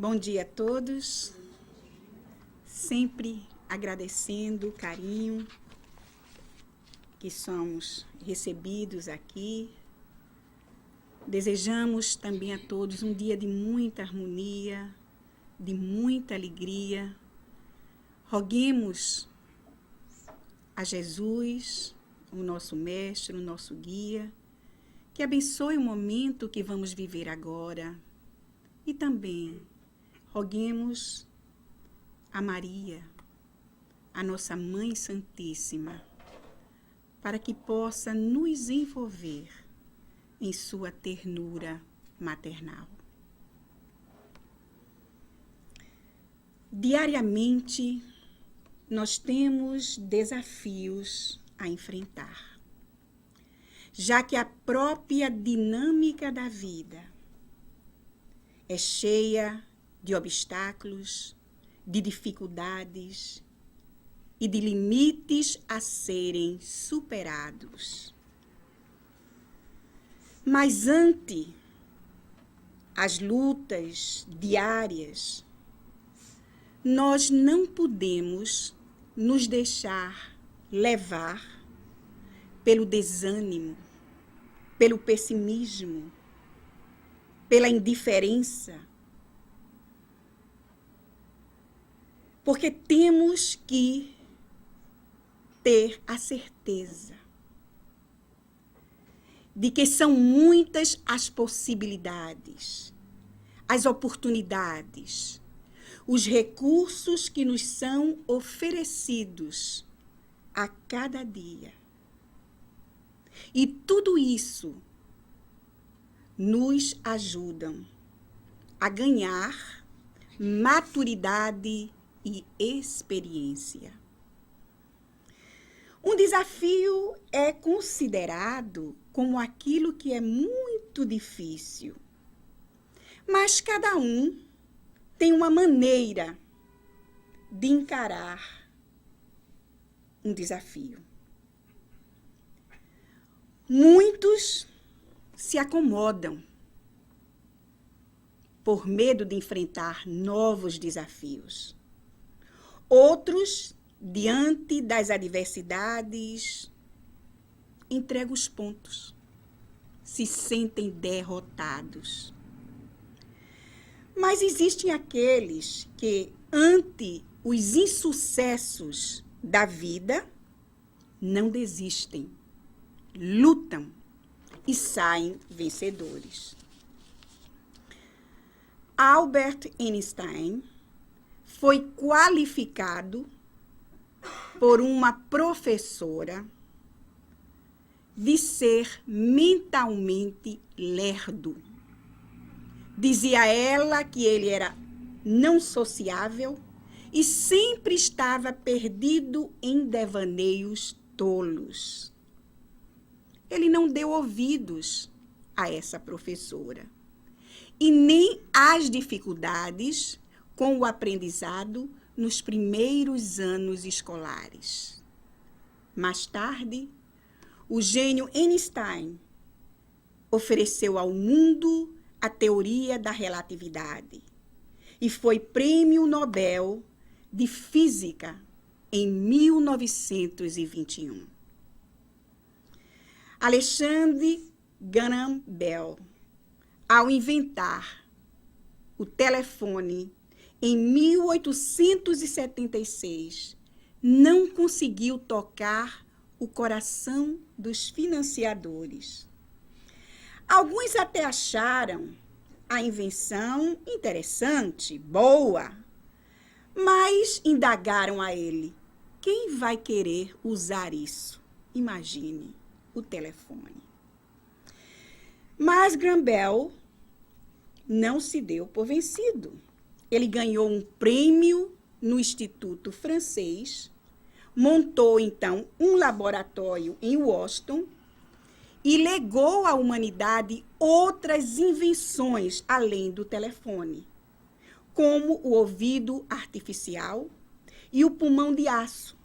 Bom dia a todos, sempre agradecendo o carinho que somos recebidos aqui. Desejamos também a todos um dia de muita harmonia, de muita alegria. Roguemos a Jesus, o nosso mestre, o nosso guia, que abençoe o momento que vamos viver agora. E também roguemos a Maria, a nossa Mãe Santíssima, para que possa nos envolver em sua ternura maternal. Diariamente, nós temos desafios a enfrentar, já que a própria dinâmica da vida é cheia de obstáculos, de dificuldades e de limites a serem superados. Mas ante as lutas diárias, nós não podemos nos deixar levar pelo desânimo, pelo pessimismo, pela indiferença. Porque temos que ter a certeza de que são muitas as possibilidades, as oportunidades, os recursos que nos são oferecidos a cada dia. E tudo isso nos ajudam a ganhar maturidade e experiência. Um desafio é considerado como aquilo que é muito difícil, mas cada um tem uma maneira de encarar um desafio. Muitos se acomodam por medo de enfrentar novos desafios. Outros, diante das adversidades, entregam os pontos, se sentem derrotados. Mas existem aqueles que, ante os insucessos da vida, não desistem, lutam e saem vencedores. Albert Einstein foi qualificado por uma professora de ser mentalmente lerdo. Dizia ela que ele era não sociável e sempre estava perdido em devaneios tolos. Ele não deu ouvidos a essa professora e nem às dificuldades com o aprendizado nos primeiros anos escolares. Mais tarde, o gênio Einstein ofereceu ao mundo a teoria da relatividade e foi prêmio Nobel de Física em 1921. Alexander Graham Bell, ao inventar o telefone em 1876, não conseguiu tocar o coração dos financiadores. Alguns até acharam a invenção interessante, boa, mas indagaram a ele: quem vai querer usar isso? Imagine, o telefone. Mas Graham Bell não se deu por vencido. Ele ganhou um prêmio no Instituto Francês, montou então um laboratório em Washington e legou à humanidade outras invenções além do telefone, como o ouvido artificial e o pulmão de aço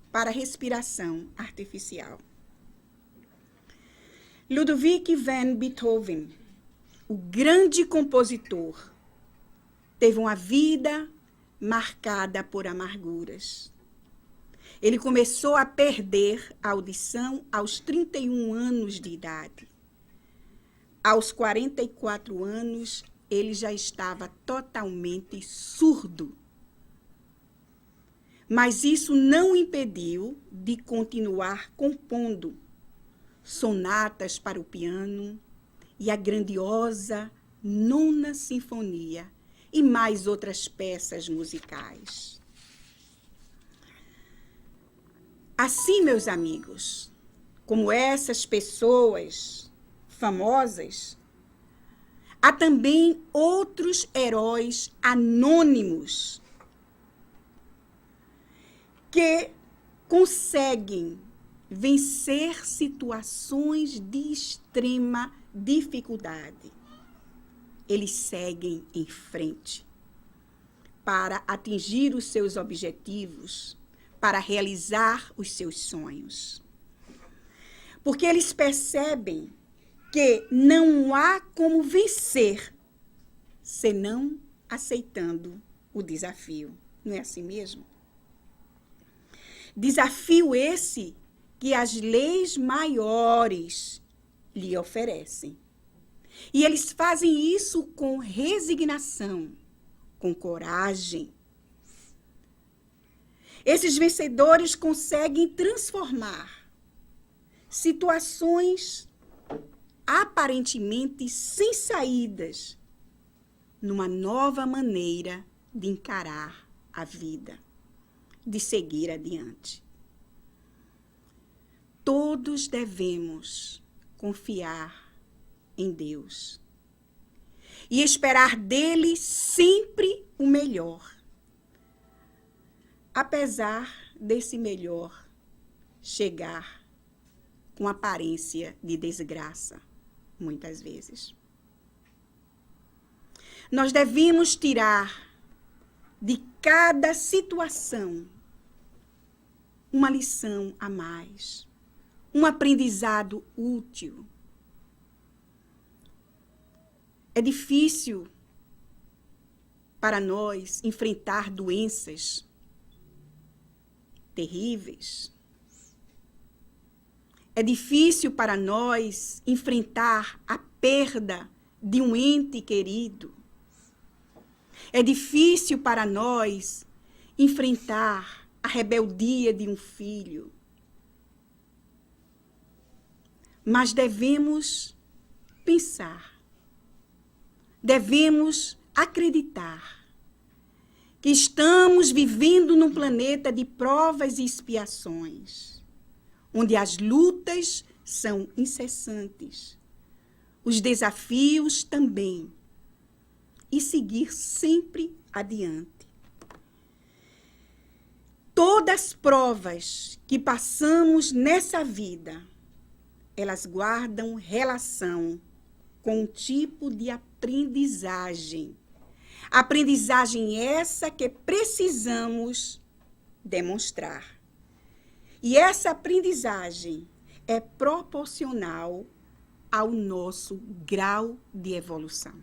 para respiração artificial. Ludwig van Beethoven, o grande compositor, teve uma vida marcada por amarguras. Ele começou a perder a audição aos 31 anos de idade. Aos 44 anos, ele já estava totalmente surdo. Mas isso não o impediu de continuar compondo sonatas para o piano e a grandiosa Nona Sinfonia e mais outras peças musicais. Assim, meus amigos, como essas pessoas famosas, há também outros heróis anônimos que conseguem vencer situações de extrema dificuldade. Eles seguem em frente para atingir os seus objetivos, para realizar os seus sonhos. Porque eles percebem que não há como vencer senão aceitando o desafio. Não é assim mesmo? Desafio esse que as leis maiores lhe oferecem. E eles fazem isso com resignação, com coragem. Esses vencedores conseguem transformar situações aparentemente sem saídas numa nova maneira de encarar a vida, de seguir adiante. Todos devemos confiar em Deus e esperar dele sempre o melhor, apesar desse melhor chegar com aparência de desgraça, muitas vezes. Nós devemos tirar de cada situação uma lição a mais, um aprendizado útil. É difícil para nós enfrentar doenças terríveis. É difícil para nós enfrentar a perda de um ente querido. É difícil para nós enfrentar a rebeldia de um filho. Mas devemos pensar, devemos acreditar que estamos vivendo num planeta de provas e expiações, onde as lutas são incessantes, os desafios também, e seguir sempre adiante. Todas as provas que passamos nessa vida, elas guardam relação com um tipo de aprendizagem. Aprendizagem essa que precisamos demonstrar. E essa aprendizagem é proporcional ao nosso grau de evolução.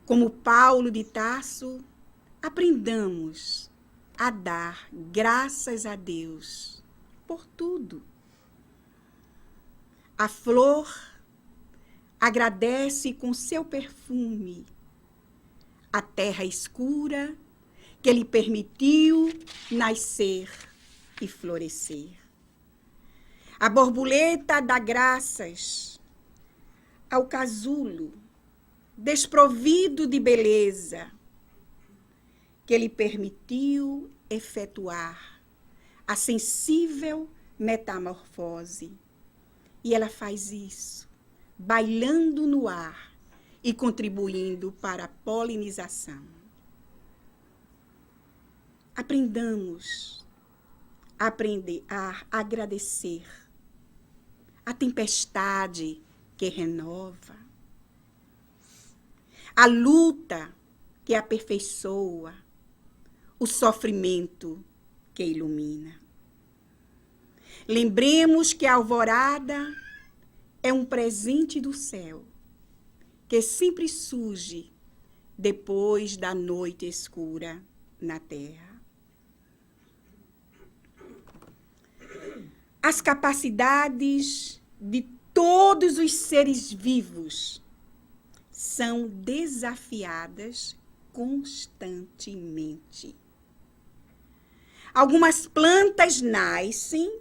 Como Paulo de Tarso, aprendamos a dar graças a Deus por tudo. A flor agradece com seu perfume a terra escura que lhe permitiu nascer e florescer. A borboleta dá graças ao casulo desprovido de beleza que lhe permitiu efetuar a sensível metamorfose. E ela faz isso, bailando no ar e contribuindo para a polinização. Aprendamos a aprender a agradecer a tempestade que renova, a luta que aperfeiçoa, o sofrimento que ilumina. Lembremos que a alvorada é um presente do céu que sempre surge depois da noite escura na terra. As capacidades de todos os seres vivos são desafiadas constantemente. Algumas plantas nascem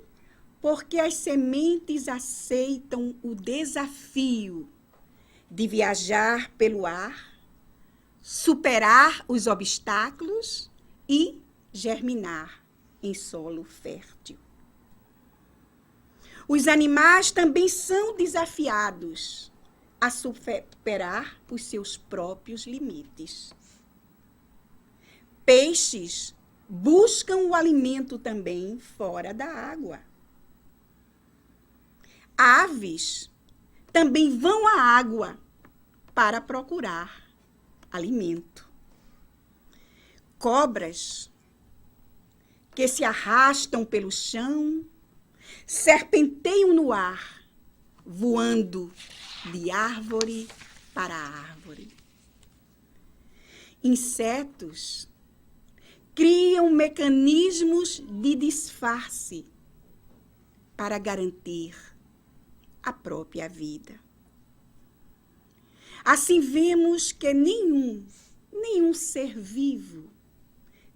porque as sementes aceitam o desafio de viajar pelo ar, superar os obstáculos e germinar em solo fértil. Os animais também são desafiados a superar os seus próprios limites. Peixes buscam o alimento também fora da água. Aves também vão à água para procurar alimento. Cobras que se arrastam pelo chão, serpenteiam no ar, voando de árvore para árvore. Insetos criam mecanismos de disfarce para garantir a própria vida. Assim vemos que nenhum ser vivo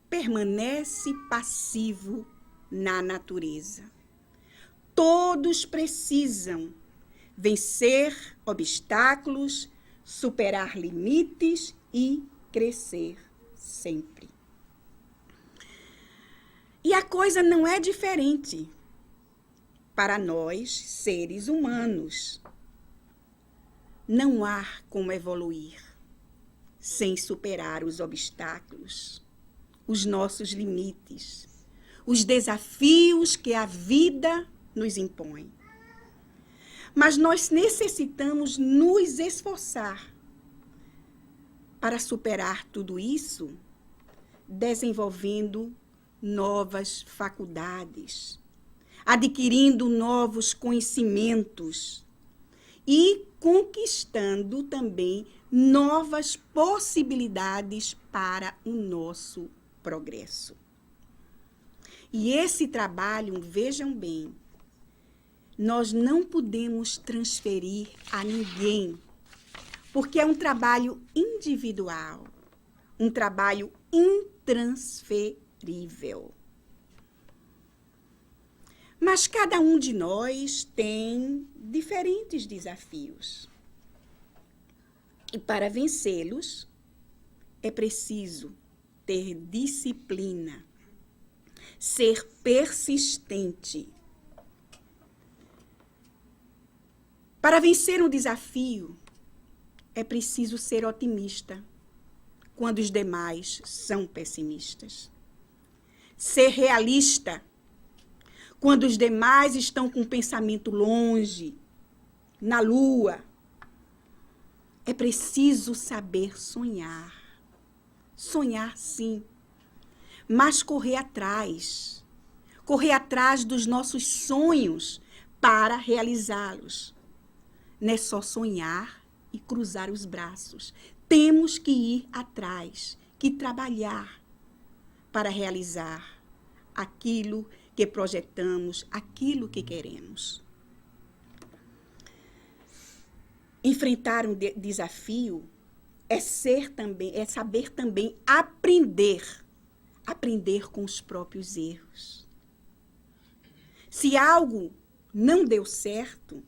permanece passivo na natureza. Todos precisam vencer obstáculos, superar limites e crescer sempre. E a coisa não é diferente para nós, seres humanos. Não há como evoluir sem superar os obstáculos, os nossos limites, os desafios que a vida nos impõe. Mas nós necessitamos nos esforçar para superar tudo isso, desenvolvendo novas faculdades, adquirindo novos conhecimentos e conquistando também novas possibilidades para o nosso progresso. E esse trabalho, vejam bem, nós não podemos transferir a ninguém, porque é um trabalho individual, um trabalho intransferível. Mas cada um de nós tem diferentes desafios. E para vencê-los, é preciso ter disciplina, ser persistente. Para vencer um desafio, é preciso ser otimista, quando os demais são pessimistas. Ser realista, quando os demais estão com o pensamento longe, na lua. É preciso saber sonhar. Sonhar, sim, mas correr atrás dos nossos sonhos para realizá-los. Não é só sonhar e cruzar os braços. Temos que ir atrás, que trabalhar para realizar aquilo que projetamos, aquilo que queremos. Enfrentar um desafio é saber também aprender com os próprios erros. Se algo não deu certo,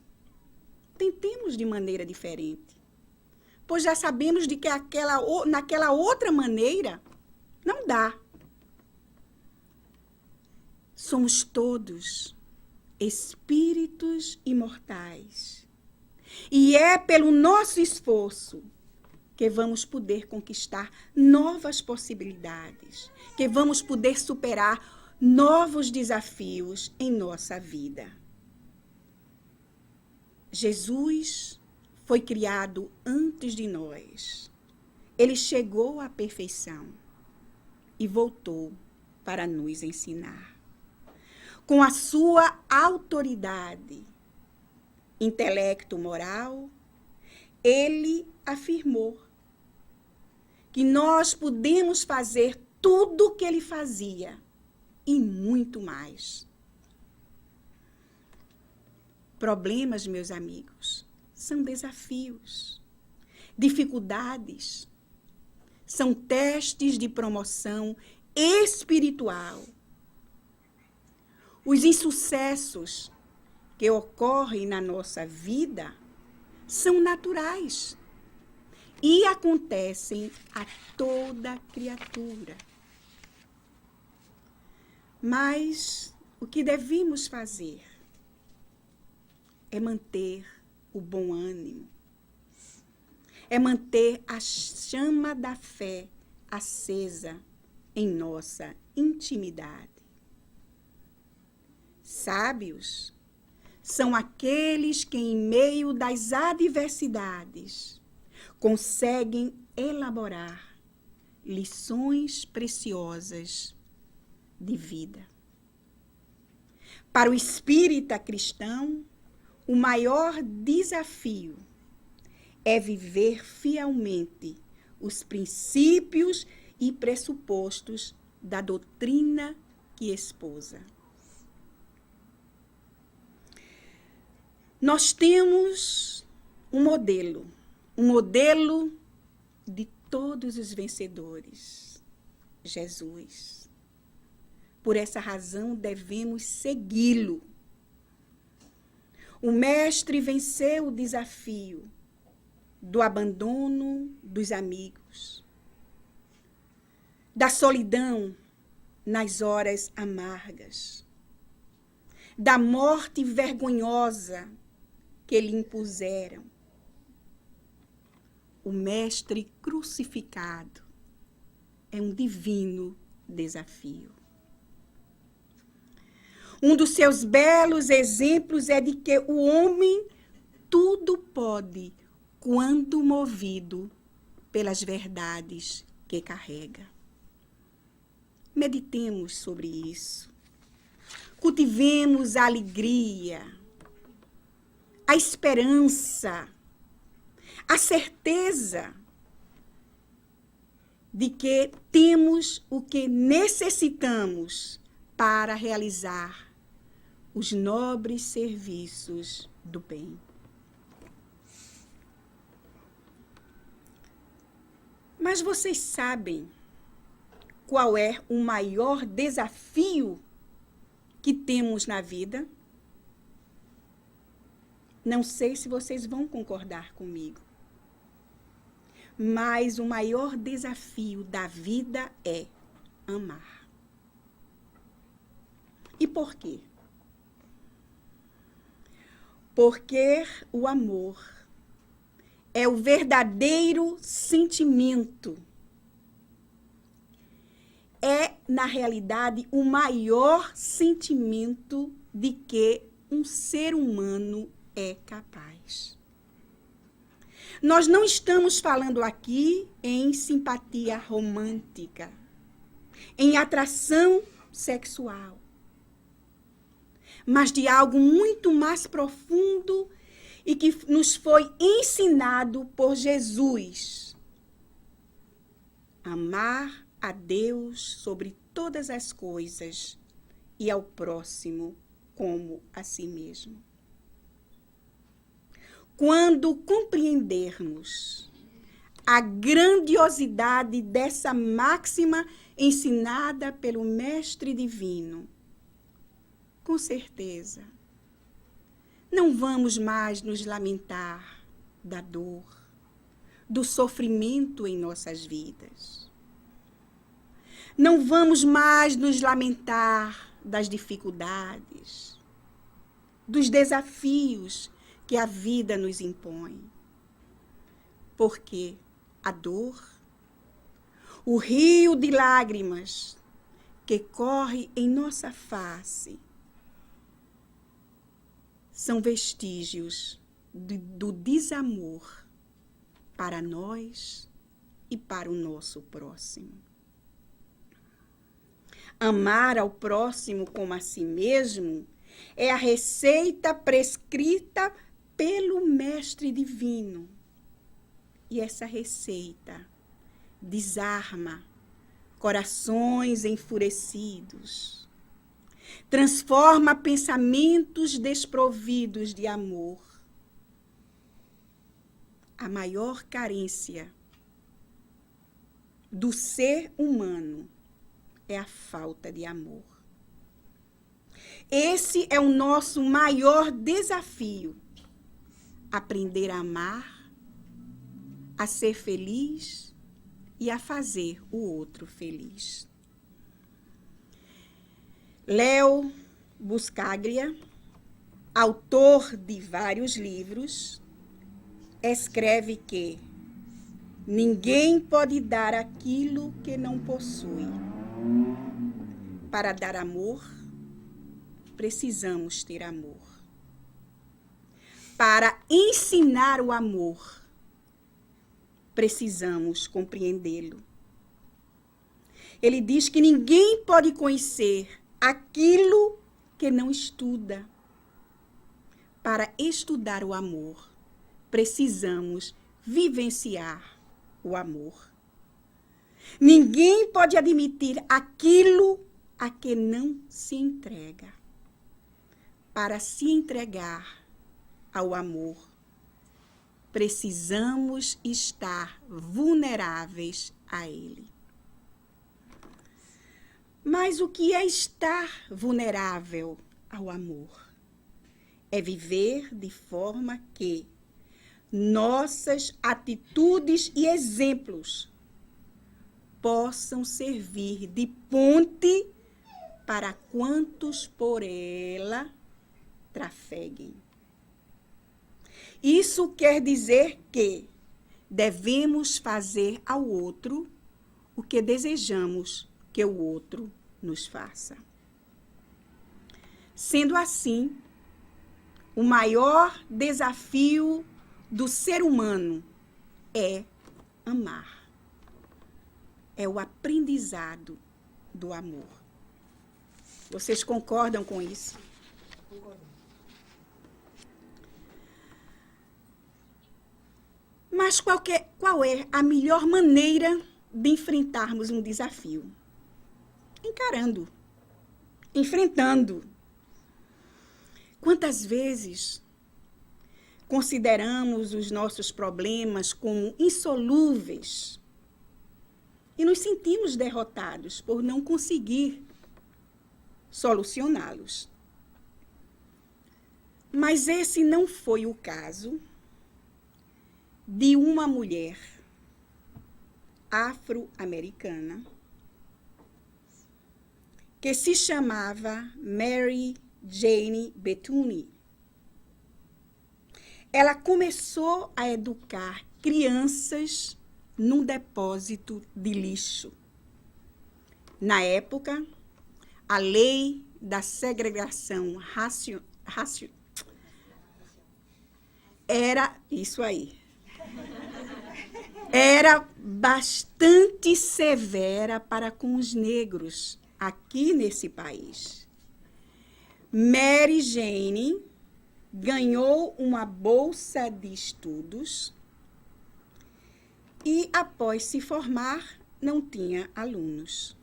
tentemos de maneira diferente, pois já sabemos de que naquela outra maneira não dá. Somos todos espíritos imortais. E é pelo nosso esforço que vamos poder conquistar novas possibilidades, que vamos poder superar novos desafios em nossa vida. Jesus foi criado antes de nós. Ele chegou à perfeição e voltou para nos ensinar. Com a sua autoridade, intelecto moral, ele afirmou que nós podemos fazer tudo o que ele fazia e muito mais. Problemas, meus amigos, são desafios, dificuldades, são testes de promoção espiritual. Os insucessos que ocorrem na nossa vida são naturais e acontecem a toda criatura. Mas o que devemos fazer é manter o bom ânimo, é manter a chama da fé acesa em nossa intimidade. Sábios são aqueles que, em meio das adversidades, conseguem elaborar lições preciosas de vida. Para o espírita cristão, o maior desafio é viver fielmente os princípios e pressupostos da doutrina que esposa. Nós temos um modelo de todos os vencedores, Jesus. Por essa razão, devemos segui-lo. O mestre venceu o desafio do abandono dos amigos, da solidão nas horas amargas, da morte vergonhosa que lhe impuseram. O mestre crucificado é um divino desafio. Um dos seus belos exemplos é de que o homem tudo pode quando movido pelas verdades que carrega. Meditemos sobre isso. Cultivemos a alegria, a esperança, a certeza de que temos o que necessitamos para realizar os nobres serviços do bem. Mas vocês sabem qual é o maior desafio que temos na vida? Não sei se vocês vão concordar comigo. Mas o maior desafio da vida é amar. E por quê? Porque o amor é o verdadeiro sentimento. É, na realidade, o maior sentimento de que um ser humano é capaz. Nós não estamos falando aqui em simpatia romântica, em atração sexual, mas de algo muito mais profundo e que nos foi ensinado por Jesus. Amar a Deus sobre todas as coisas e ao próximo como a si mesmo. Quando compreendermos a grandiosidade dessa máxima ensinada pelo Mestre Divino, com certeza, não vamos mais nos lamentar da dor, do sofrimento em nossas vidas. Não vamos mais nos lamentar das dificuldades, dos desafios que a vida nos impõe. Porque a dor, o rio de lágrimas que corre em nossa face, são vestígios do desamor para nós e para o nosso próximo. Amar ao próximo como a si mesmo é a receita prescrita pelo Mestre Divino. E essa receita desarma corações enfurecidos, transforma pensamentos desprovidos de amor. A maior carência do ser humano é a falta de amor. Esse é o nosso maior desafio: aprender a amar, a ser feliz e a fazer o outro feliz. Leo Buscaglia, autor de vários livros, escreve que ninguém pode dar aquilo que não possui. Para dar amor, precisamos ter amor. Para ensinar o amor, precisamos compreendê-lo. Ele diz que ninguém pode conhecer aquilo que não estuda. Para estudar o amor, precisamos vivenciar o amor. Ninguém pode admitir aquilo a que não se entrega. Para se entregar ao amor, precisamos estar vulneráveis a ele. Mas o que é estar vulnerável ao amor? É viver de forma que nossas atitudes e exemplos possam servir de ponte para quantos por ela trafeguem. Isso quer dizer que devemos fazer ao outro o que desejamos que o outro nos faça. Sendo assim, o maior desafio do ser humano é amar. É o aprendizado do amor. Vocês concordam com isso? Concordo. Mas qual é a melhor maneira de enfrentarmos um desafio? Encarando, enfrentando. Quantas vezes consideramos os nossos problemas como insolúveis e nos sentimos derrotados por não conseguir solucioná-los? Mas esse não foi o caso de uma mulher afro-americana que se chamava Mary Jane Bethune. Ela começou a educar crianças num depósito de lixo. Na época, a lei da segregação era isso aí. Era bastante severa para com os negros aqui nesse país. Mary Jane ganhou uma bolsa de estudos e, após se formar, não tinha alunos.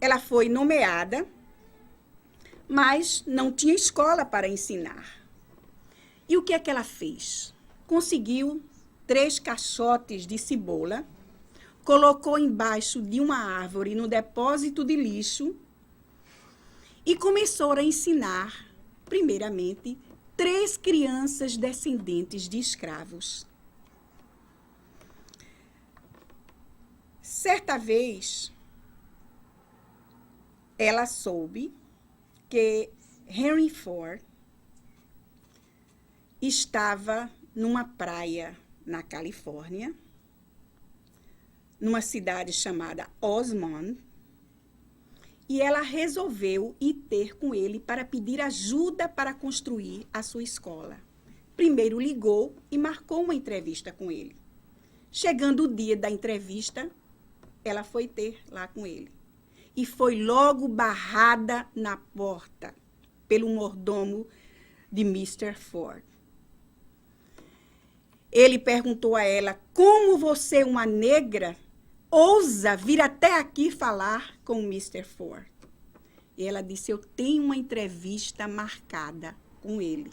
Ela foi nomeada, mas não tinha escola para ensinar. E o que é que ela fez? Conseguiu 3 caixotes de cebola, colocou embaixo de uma árvore no depósito de lixo e começou a ensinar, primeiramente, 3 crianças descendentes de escravos. Certa vez, ela soube que Henry Ford estava numa praia na Califórnia, numa cidade chamada Osmond, e ela resolveu ir ter com ele para pedir ajuda para construir a sua escola. Primeiro ligou e marcou uma entrevista com ele. Chegando o dia da entrevista, ela foi ter lá com ele. E foi logo barrada na porta pelo mordomo de Mr. Ford. Ele perguntou a ela: como você, uma negra, ousa vir até aqui falar com o Mr. Ford? E ela disse: eu tenho uma entrevista marcada com ele.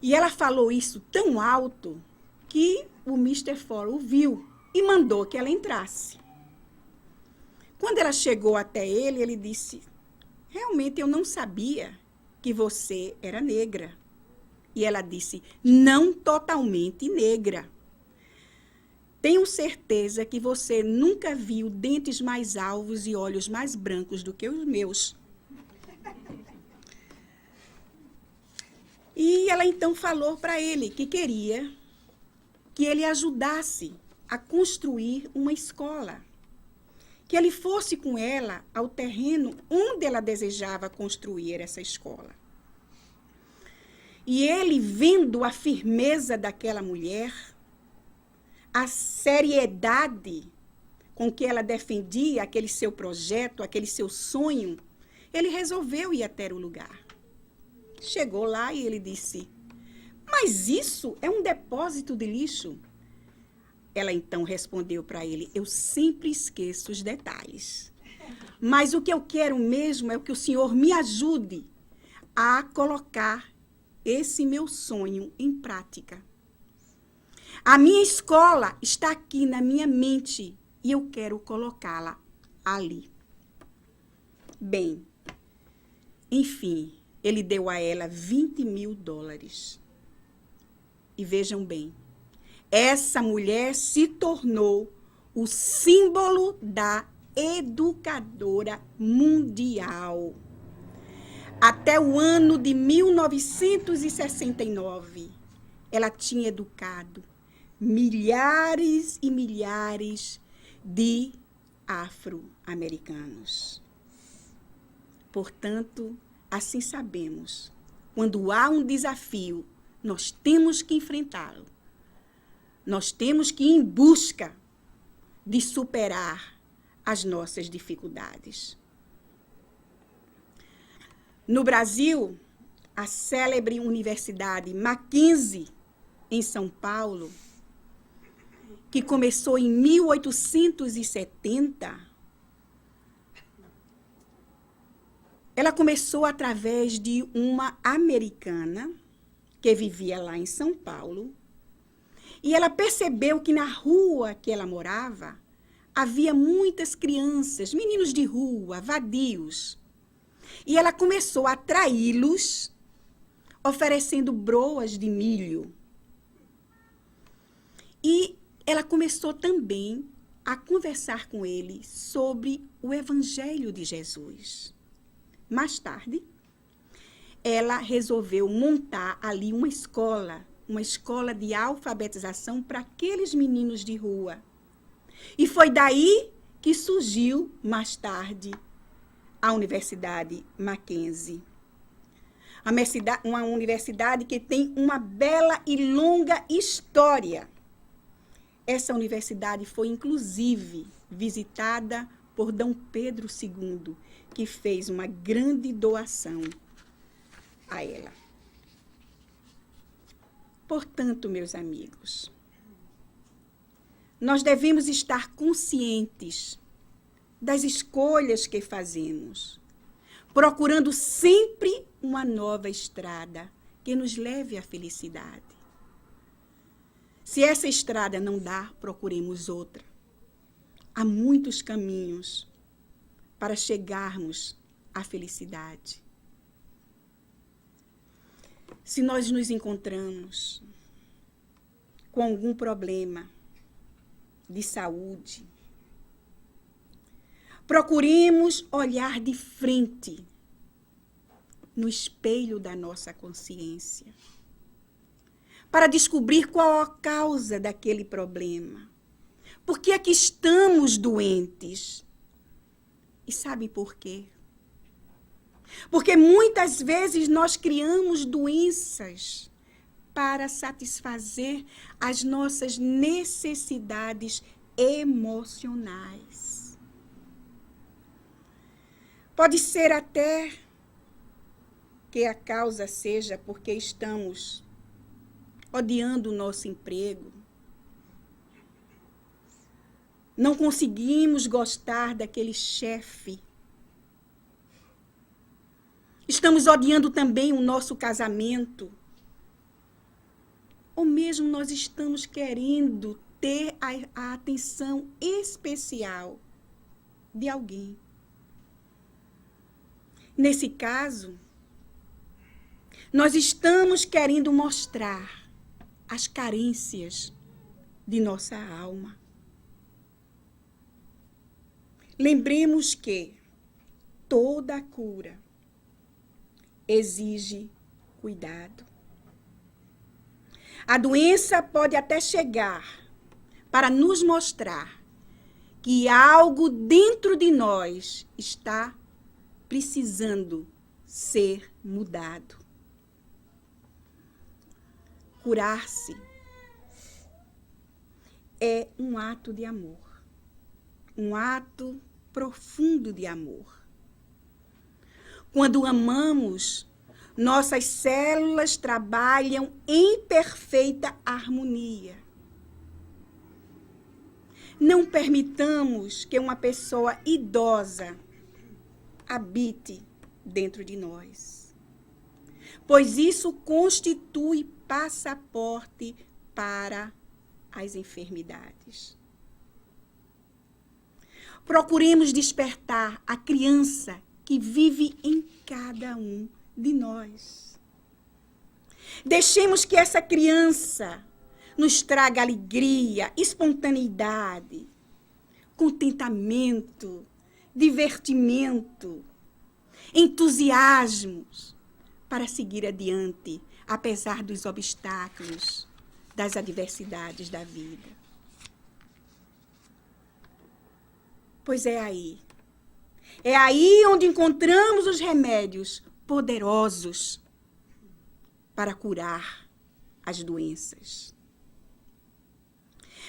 E ela falou isso tão alto que o Mr. Ford ouviu e mandou que ela entrasse. Quando ela chegou até ele, ele disse: realmente eu não sabia que você era negra. E ela disse: não totalmente negra. Tenho certeza que você nunca viu dentes mais alvos e olhos mais brancos do que os meus. E ela então falou para ele que queria que ele ajudasse a construir uma escola. Que ele fosse com ela ao terreno onde ela desejava construir essa escola. E ele, vendo a firmeza daquela mulher, a seriedade com que ela defendia aquele seu projeto, aquele seu sonho, ele resolveu ir até o lugar. Chegou lá e ele disse: mas isso é um depósito de lixo? Ela então respondeu para ele: eu sempre esqueço os detalhes. Mas o que eu quero mesmo é que o senhor me ajude a colocar esse meu sonho em prática. A minha escola está aqui na minha mente e eu quero colocá-la ali. Bem, enfim, ele deu a ela $20 mil. E vejam bem, essa mulher se tornou o símbolo da educadora mundial. Até o ano de 1969, ela tinha educado milhares e milhares de afro-americanos. Portanto, assim sabemos, quando há um desafio, nós temos que enfrentá-lo. Nós temos que ir em busca de superar as nossas dificuldades. No Brasil, a célebre Universidade Mackenzie, em São Paulo, que começou em 1870, ela começou através de uma americana que vivia lá em São Paulo, e ela percebeu que na rua que ela morava havia muitas crianças, meninos de rua, vadios. E ela começou a atraí-los, oferecendo broas de milho. E ela começou também a conversar com ele sobre o Evangelho de Jesus. Mais tarde, ela resolveu montar ali uma escola de alfabetização para aqueles meninos de rua. E foi daí que surgiu, mais tarde, a Universidade Mackenzie. Uma universidade que tem uma bela e longa história. Essa universidade foi, inclusive, visitada por D. Pedro II, que fez uma grande doação a ela. Portanto, meus amigos, nós devemos estar conscientes das escolhas que fazemos, procurando sempre uma nova estrada que nos leve à felicidade. Se essa estrada não dá, procuremos outra. Há muitos caminhos para chegarmos à felicidade. Se nós nos encontramos com algum problema de saúde, procuremos olhar de frente no espelho da nossa consciência para descobrir qual a causa daquele problema. Por que é que estamos doentes? E sabe por quê? Porque muitas vezes nós criamos doenças para satisfazer as nossas necessidades emocionais. Pode ser até que a causa seja porque estamos odiando o nosso emprego. Não conseguimos gostar daquele chefe. Estamos odiando também o nosso casamento. Ou mesmo nós estamos querendo ter a atenção especial de alguém. Nesse caso, nós estamos querendo mostrar as carências de nossa alma. Lembremos que toda cura exige cuidado. A doença pode até chegar para nos mostrar que algo dentro de nós está precisando ser mudado. Curar-se é um ato de amor, um ato profundo de amor. Quando amamos, nossas células trabalham em perfeita harmonia. Não permitamos que uma pessoa idosa habite dentro de nós, pois isso constitui passaporte para as enfermidades. Procuremos despertar a criança que vive em cada um de nós. Deixemos que essa criança nos traga alegria, espontaneidade, contentamento, divertimento, entusiasmos para seguir adiante, apesar dos obstáculos, das adversidades da vida. Pois é aí onde encontramos os remédios poderosos para curar as doenças.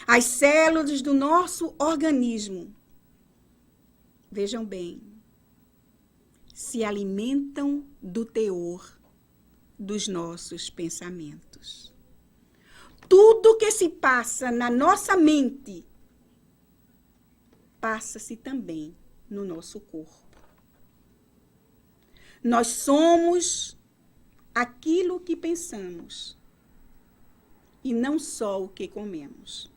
As células do nosso organismo, vejam bem, se alimentam do teor dos nossos pensamentos. Tudo que se passa na nossa mente passa-se também no nosso corpo. Nós somos aquilo que pensamos e não só o que comemos.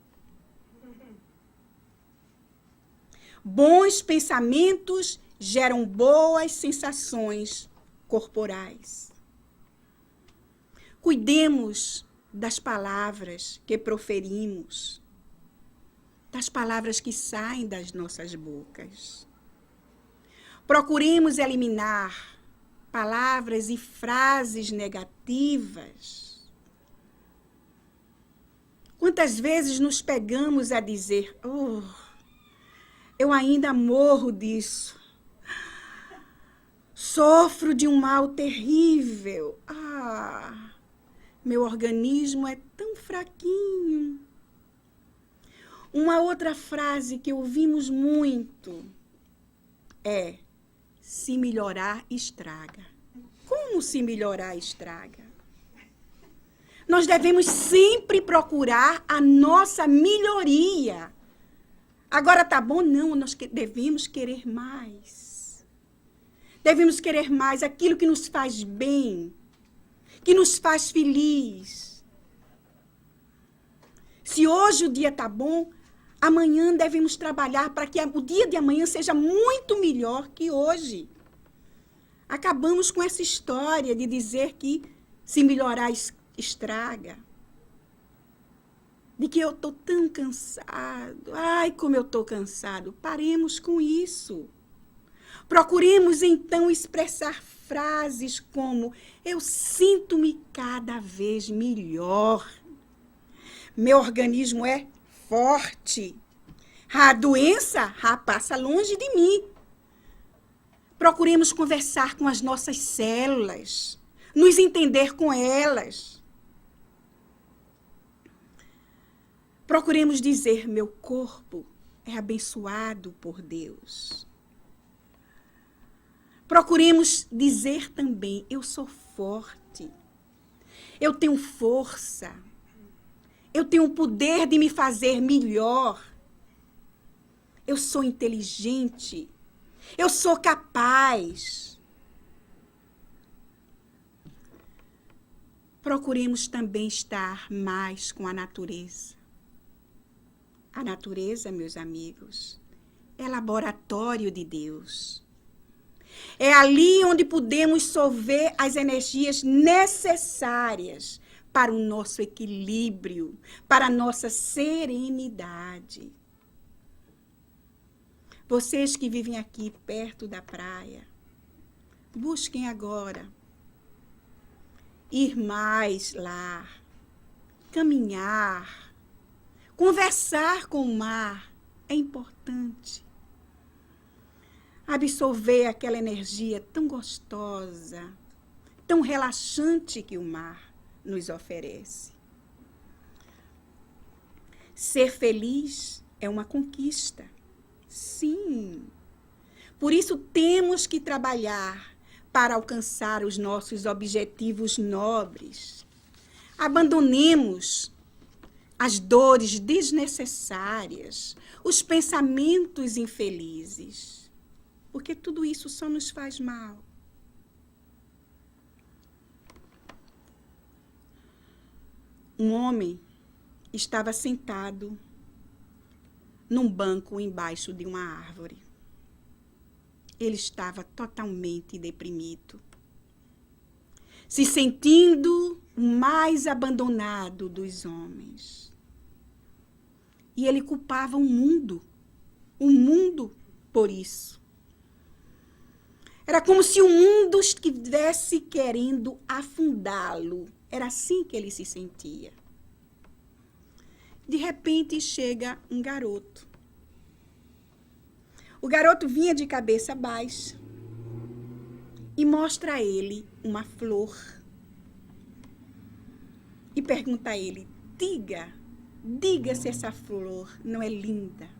Bons pensamentos geram boas sensações corporais. Cuidemos das palavras que proferimos, das palavras que saem das nossas bocas. Procuremos eliminar palavras e frases negativas. Quantas vezes nos pegamos a dizer, eu ainda morro disso. Sofro de um mal terrível. Meu organismo é tão fraquinho. Uma outra frase que ouvimos muito é: se melhorar, estraga. Como se melhorar, estraga? Nós devemos sempre procurar a nossa melhoria. Agora tá bom? Não, nós devemos querer mais. Devemos querer mais aquilo que nos faz bem, que nos faz feliz. Se hoje o dia tá bom, amanhã devemos trabalhar para que o dia de amanhã seja muito melhor que hoje. Acabamos com essa história de dizer que se melhorar estraga. De que eu estou tão cansado. Ai, como eu estou cansado. Paremos com isso. Procuremos, então, expressar frases como: eu sinto-me cada vez melhor. Meu organismo é forte. A doença passa longe de mim. Procuremos conversar com as nossas células, nos entender com elas. Procuremos dizer: meu corpo é abençoado por Deus. Procuremos dizer também: eu sou forte, eu tenho força, Eu tenho o poder de me fazer melhor. Eu sou inteligente. Eu sou capaz. Procuremos também estar mais com a natureza. A natureza, meus amigos, é laboratório de Deus. É ali onde podemos solver as energias necessárias para o nosso equilíbrio, para a nossa serenidade. Vocês que vivem aqui perto da praia, busquem agora ir mais lá, caminhar, conversar com o mar é importante. Absorver aquela energia tão gostosa, tão relaxante que o mar nos oferece. Ser feliz é uma conquista. Sim. Por isso temos que trabalhar para alcançar os nossos objetivos nobres. Abandonemos as dores desnecessárias, os pensamentos infelizes, porque tudo isso só nos faz mal. Um homem estava sentado num banco embaixo de uma árvore. Ele estava totalmente deprimido, se sentindo o mais abandonado dos homens. E ele culpava o mundo por isso. Era como se o mundo estivesse querendo afundá-lo. Era assim que ele se sentia. De repente chega um garoto. O garoto vinha de cabeça baixa e mostra a ele uma flor. E pergunta a ele, diga se essa flor não é linda.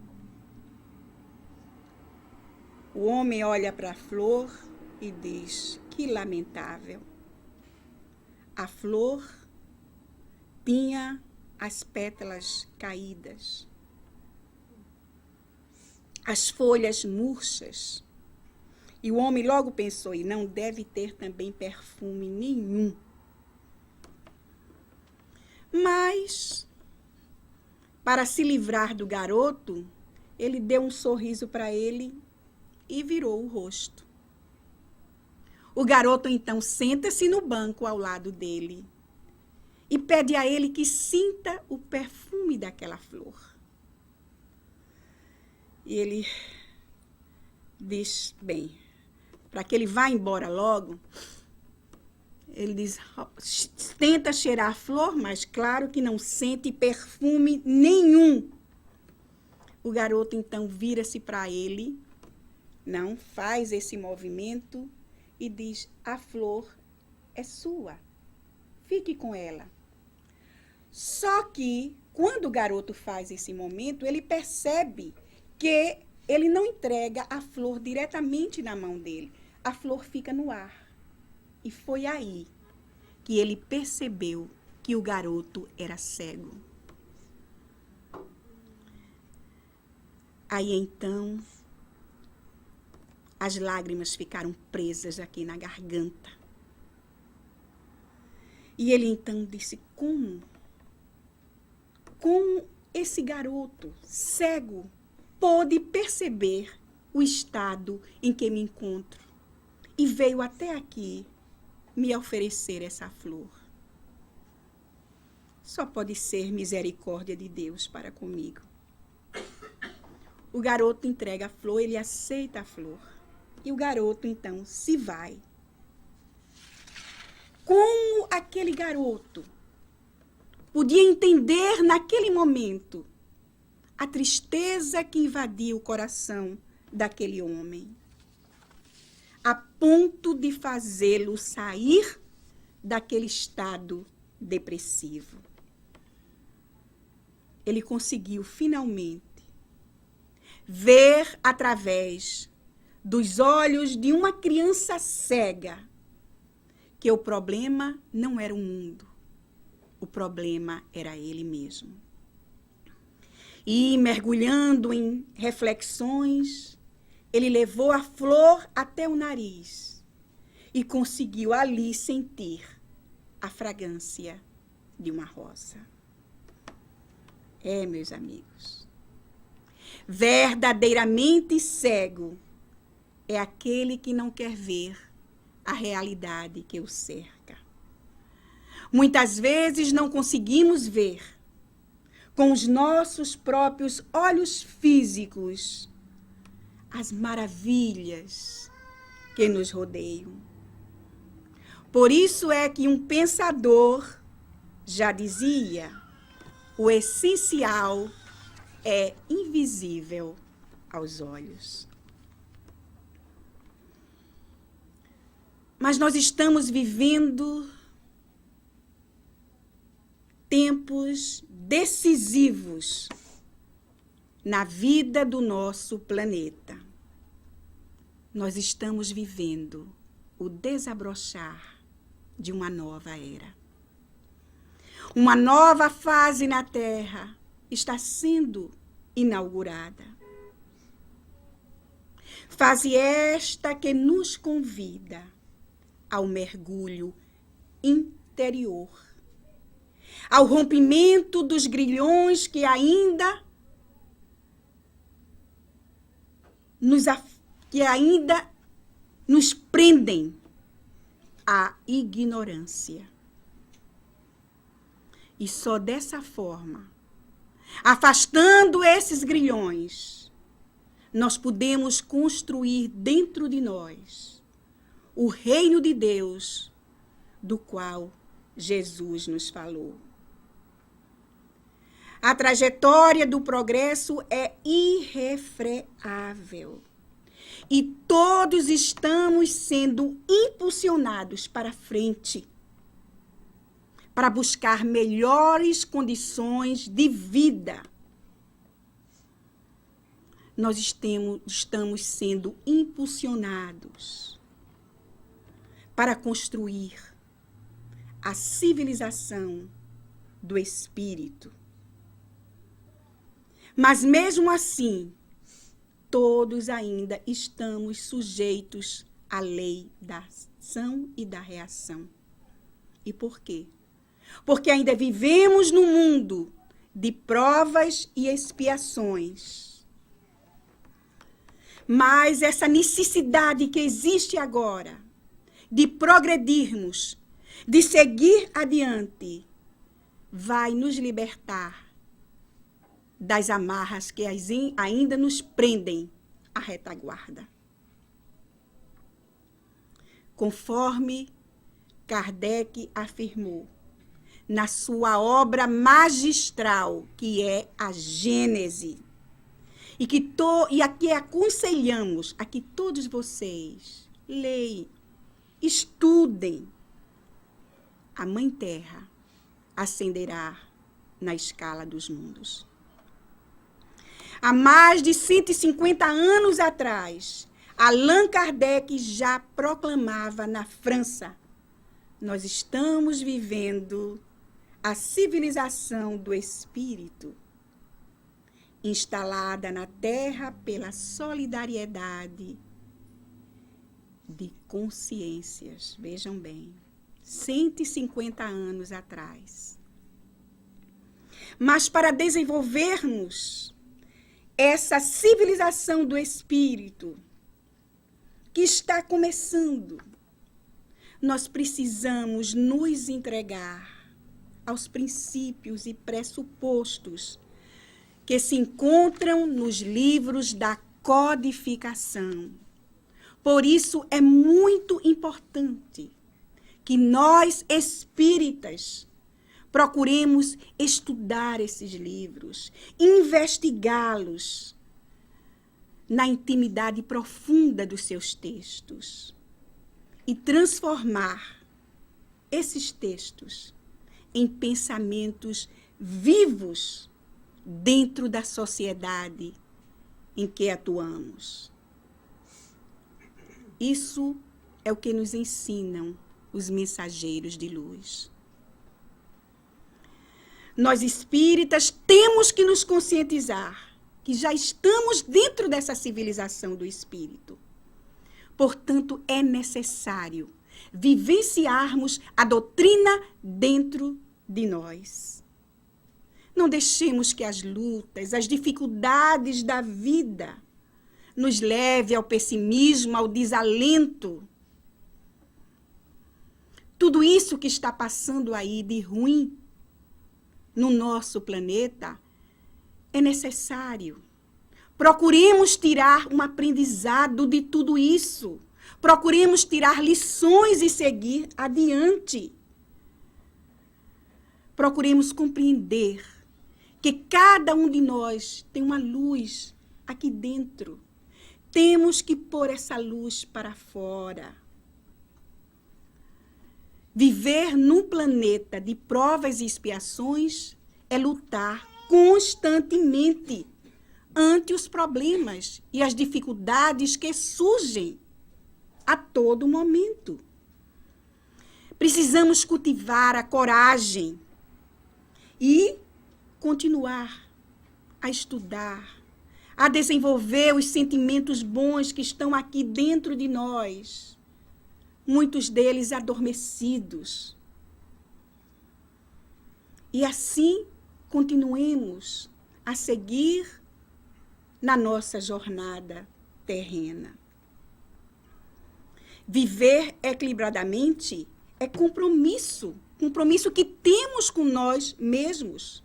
O homem olha para a flor e diz, que lamentável. A flor tinha as pétalas caídas, as folhas murchas. E o homem logo pensou, e não deve ter também perfume nenhum. Mas, para se livrar do garoto, ele deu um sorriso para ele e virou o rosto. O garoto, então, senta-se no banco ao lado dele e pede a ele que sinta o perfume daquela flor. E ele diz, bem, para que ele vá embora logo, ele diz, tenta cheirar a flor, mas claro que não sente perfume nenhum. O garoto, então, vira-se para ele, não faz esse movimento e diz, a flor é sua, fique com ela. Só que, quando o garoto faz esse momento, ele percebe que ele não entrega a flor diretamente na mão dele. A flor fica no ar. E foi aí que ele percebeu que o garoto era cego. Aí, então, as lágrimas ficaram presas aqui na garganta. E ele, então, disse, como esse garoto cego pôde perceber o estado em que me encontro e veio até aqui me oferecer essa flor? Só pode ser misericórdia de Deus para comigo. O garoto entrega a flor, ele aceita a flor. E o garoto, então, se vai. Como aquele garoto podia entender naquele momento a tristeza que invadia o coração daquele homem, a ponto de fazê-lo sair daquele estado depressivo. Ele conseguiu, finalmente, ver através dos olhos de uma criança cega que o problema não era o mundo, O problema era ele mesmo. E, mergulhando em reflexões, ele levou a flor até o nariz e conseguiu ali sentir a fragrância de uma rosa. Meus amigos, verdadeiramente cego é aquele que não quer ver a realidade que o cerca. Muitas vezes não conseguimos ver com os nossos próprios olhos físicos as maravilhas que nos rodeiam. Por isso é que um pensador já dizia: o essencial é invisível aos olhos. Mas nós estamos vivendo tempos decisivos na vida do nosso planeta. Nós estamos vivendo o desabrochar de uma nova era. Uma nova fase na Terra está sendo inaugurada. Fase esta que nos convida ao mergulho interior, ao rompimento dos grilhões que ainda nos prendem à ignorância. E só dessa forma, afastando esses grilhões, nós podemos construir dentro de nós o reino de Deus, do qual Jesus nos falou. A trajetória do progresso é irrefreável. E todos estamos sendo impulsionados para frente, para buscar melhores condições de vida. Nós estamos sendo impulsionados para construir a civilização do espírito. Mas mesmo assim, todos ainda estamos sujeitos à lei da ação e da reação. E por quê? Porque ainda vivemos num mundo de provas e expiações. Mas essa necessidade que existe agora de progredirmos, de seguir adiante, vai nos libertar das amarras que ainda nos prendem à retaguarda. Conforme Kardec afirmou na sua obra magistral, que é a Gênese, e aqui aconselhamos a que todos vocês leiam, estudem. A Mãe Terra ascenderá na escala dos mundos. Há mais de 150 anos atrás, Allan Kardec já proclamava na França: nós estamos vivendo a civilização do espírito, instalada na Terra pela solidariedade de consciências. Vejam bem, 150 anos atrás. Mas para desenvolvermos essa civilização do espírito que está começando, nós precisamos nos entregar aos princípios e pressupostos que se encontram nos livros da codificação. Por isso é muito importante que nós, espíritas, procuremos estudar esses livros, investigá-los na intimidade profunda dos seus textos e transformar esses textos em pensamentos vivos dentro da sociedade em que atuamos. Isso é o que nos ensinam os mensageiros de luz. Nós espíritas temos que nos conscientizar que já estamos dentro dessa civilização do espírito. Portanto, é necessário vivenciarmos a doutrina dentro de nós. Não deixemos que as lutas, as dificuldades da vida nos leve ao pessimismo, ao desalento. Tudo isso que está passando aí de ruim no nosso planeta é necessário. Procuremos tirar um aprendizado de tudo isso. Procuremos tirar lições e seguir adiante. Procuremos compreender que cada um de nós tem uma luz aqui dentro. Temos que pôr essa luz para fora. Viver num planeta de provas e expiações é lutar constantemente ante os problemas e as dificuldades que surgem a todo momento. Precisamos cultivar a coragem e continuar a estudar, a desenvolver os sentimentos bons que estão aqui dentro de nós, muitos deles adormecidos. E assim continuemos a seguir na nossa jornada terrena. Viver equilibradamente é compromisso que temos com nós mesmos.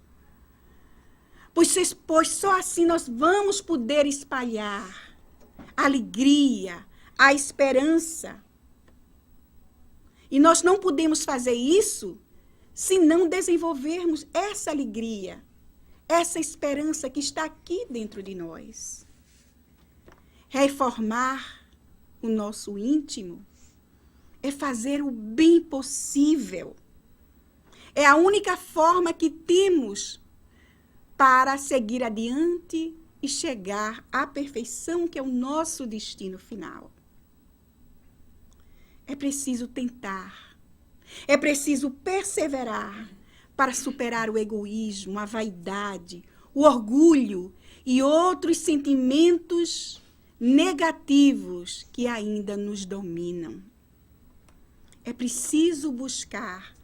Pois só assim nós vamos poder espalhar a alegria, a esperança. E nós não podemos fazer isso se não desenvolvermos essa alegria, essa esperança que está aqui dentro de nós. Reformar o nosso íntimo é fazer o bem possível. É a única forma que temos para seguir adiante e chegar à perfeição, que é o nosso destino final. É preciso tentar, é preciso perseverar para superar o egoísmo, a vaidade, o orgulho e outros sentimentos negativos que ainda nos dominam. É preciso buscar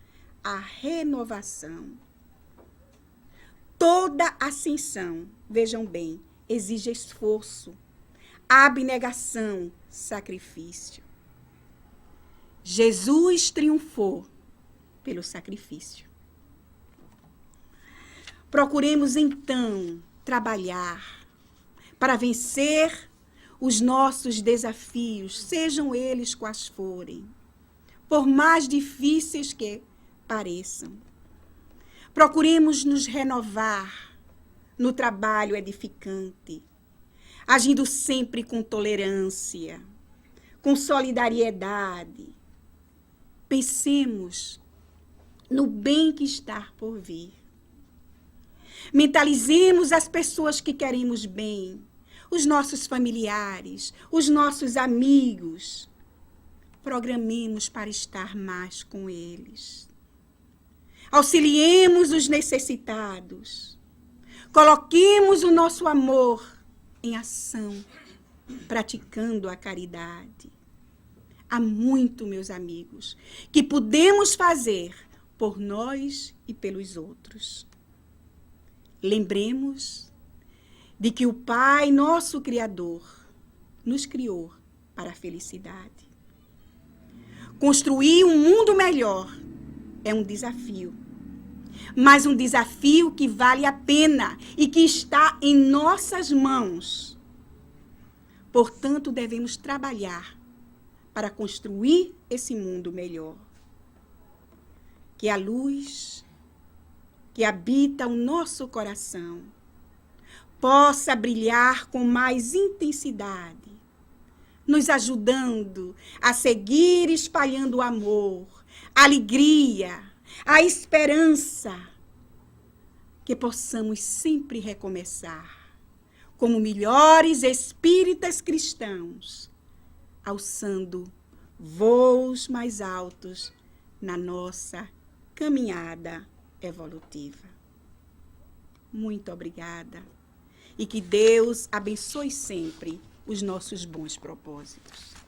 a renovação. Toda ascensão, vejam bem, exige esforço, abnegação, sacrifício. Jesus triunfou pelo sacrifício. Procuremos, então, trabalhar para vencer os nossos desafios, sejam eles quais forem, por mais difíceis que pareçam. Procuremos nos renovar no trabalho edificante, agindo sempre com tolerância, com solidariedade. Pensemos no bem que está por vir. Mentalizemos as pessoas que queremos bem, os nossos familiares, os nossos amigos. Programemos para estar mais com eles. Auxiliemos os necessitados. Coloquemos o nosso amor em ação, praticando a caridade. Há muito, meus amigos, que podemos fazer por nós e pelos outros. Lembremos de que o Pai, nosso Criador, nos criou para a felicidade. Construir um mundo melhor é um desafio, mas um desafio que vale a pena e que está em nossas mãos. Portanto, devemos trabalhar para construir esse mundo melhor. Que a luz que habita o nosso coração possa brilhar com mais intensidade, nos ajudando a seguir espalhando o amor, a alegria, a esperança, que possamos sempre recomeçar como melhores espíritas cristãos, alçando voos mais altos na nossa caminhada evolutiva. muito obrigada. E que Deus abençoe sempre os nossos bons propósitos.